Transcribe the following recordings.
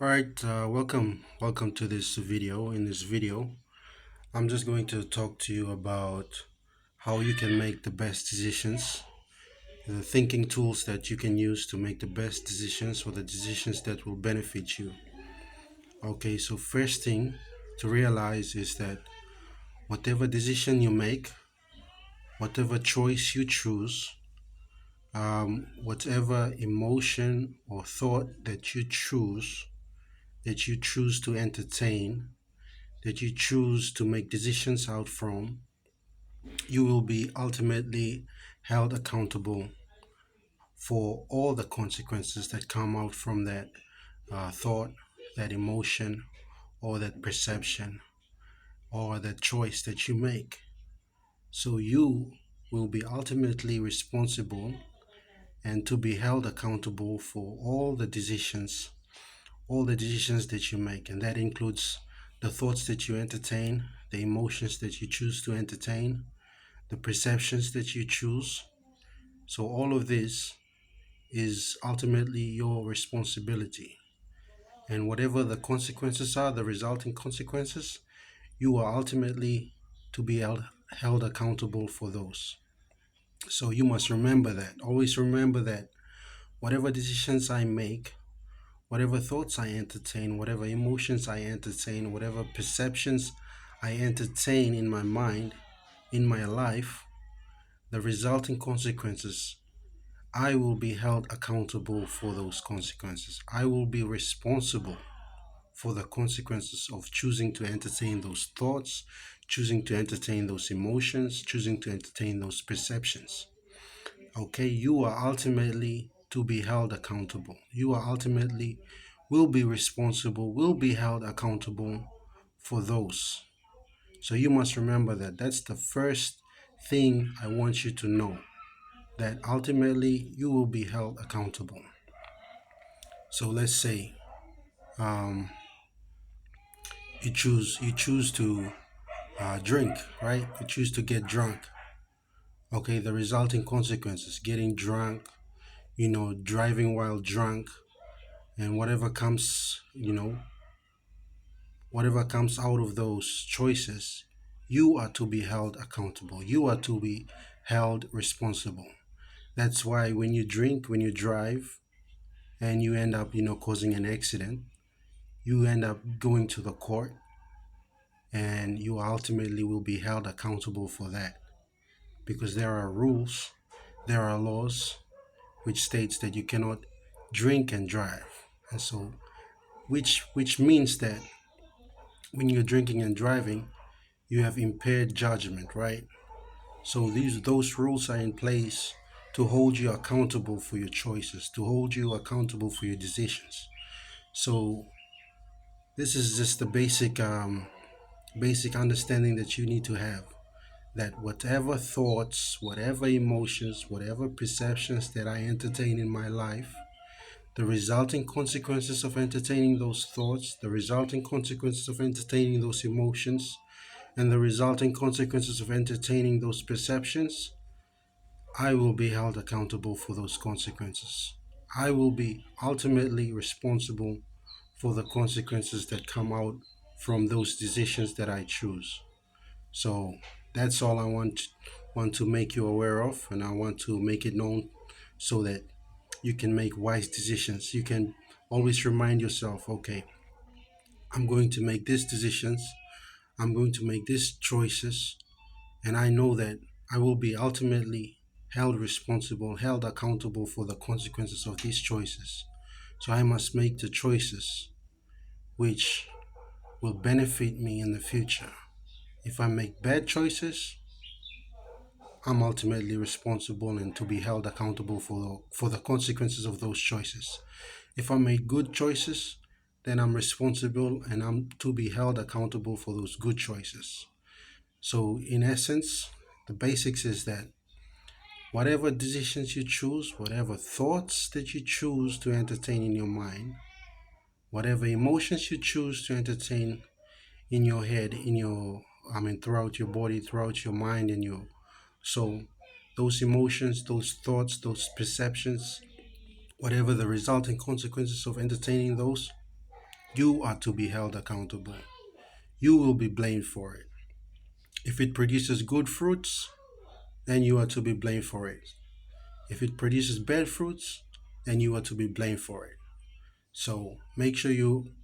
All right, welcome to this video. In this video, I'm just going to talk to you about how you can make the best decisions, the thinking tools that you can use to make the best decisions or the decisions that will benefit you. Okay, so first thing to realize is that whatever decision you make, whatever choice you choose, whatever emotion or thought that you choose to entertain, that you choose to make decisions out from, you will be ultimately held accountable for all the consequences that come out from that thought, that emotion, or that perception, or that choice that you make. So you will be ultimately responsible and to be held accountable for all the decisions that you make, and that includes the thoughts that you entertain, the emotions that you choose to entertain, the perceptions that you choose. So, all of this is ultimately your responsibility. And whatever the consequences are, the resulting consequences, you are ultimately to be held accountable for those. So, you must remember that. Always remember that whatever decisions I make, whatever thoughts I entertain, whatever emotions I entertain, whatever perceptions I entertain in my mind, in my life, the resulting consequences, I will be held accountable for those consequences. I will be responsible for the consequences of choosing to entertain those thoughts, choosing to entertain those emotions, choosing to entertain those perceptions. Okay, you are ultimately to be held accountable. You are ultimately will be responsible, will be held accountable for those. So you must remember that. That's the first thing I want you to know, that ultimately you will be held accountable. So let's say um, you choose to drink, right? You choose to get drunk. Okay, the resulting consequences: getting drunk, driving while drunk, and whatever comes out of those choices, you are to be held accountable. You are to be held responsible. That's why when you drink, when you drive, and you end up, causing an accident, you end up going to the court, and you ultimately will be held accountable for that, because there are rules, there are laws which states that you cannot drink and drive. And so which means that when you're drinking and driving, you have impaired judgment, right? So those rules are in place to hold you accountable for your choices, to hold you accountable for your decisions. So this is just the basic understanding that you need to have, that whatever thoughts, whatever emotions, whatever perceptions that I entertain in my life, the resulting consequences of entertaining those thoughts, the resulting consequences of entertaining those emotions, and the resulting consequences of entertaining those perceptions, I will be held accountable for those consequences. I will be ultimately responsible for the consequences that come out from those decisions that I choose. So that's all I want to make you aware of, and I want to make it known so that you can make wise decisions. You can always remind yourself, okay, I'm going to make these decisions, I'm going to make these choices, and I know that I will be ultimately held responsible, held accountable for the consequences of these choices. So I must make the choices which will benefit me in the future. If I make bad choices, I'm ultimately responsible and to be held accountable for the consequences of those choices. If I make good choices, then I'm responsible and I'm to be held accountable for those good choices. So, in essence, the basics is that whatever decisions you choose, whatever thoughts that you choose to entertain in your mind, whatever emotions you choose to entertain in your head, throughout your body, throughout your mind and your soul, those emotions, those thoughts, those perceptions, whatever the resulting consequences of entertaining those, you are to be held accountable. You will be blamed for it. If it produces good fruits, then you are to be blamed for it. If it produces bad fruits, then you are to be blamed for it. So make sure you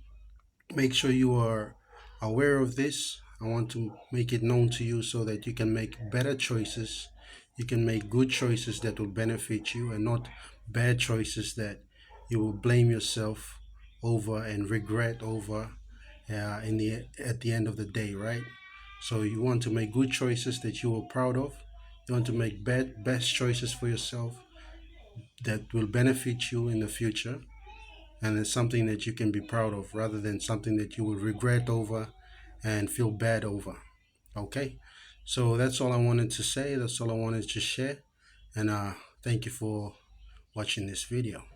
are aware of this. I want to make it known to you so that you can make better choices. You can make good choices that will benefit you and not bad choices that you will blame yourself over and regret over in the at the end of the day, right? So you want to make good choices that you are proud of. You want to make best choices for yourself that will benefit you in the future, and it's something that you can be proud of rather than something that you will regret over and feel bad over. Okay, so that's all I wanted to say. That's all I wanted to share, and thank you for watching this video.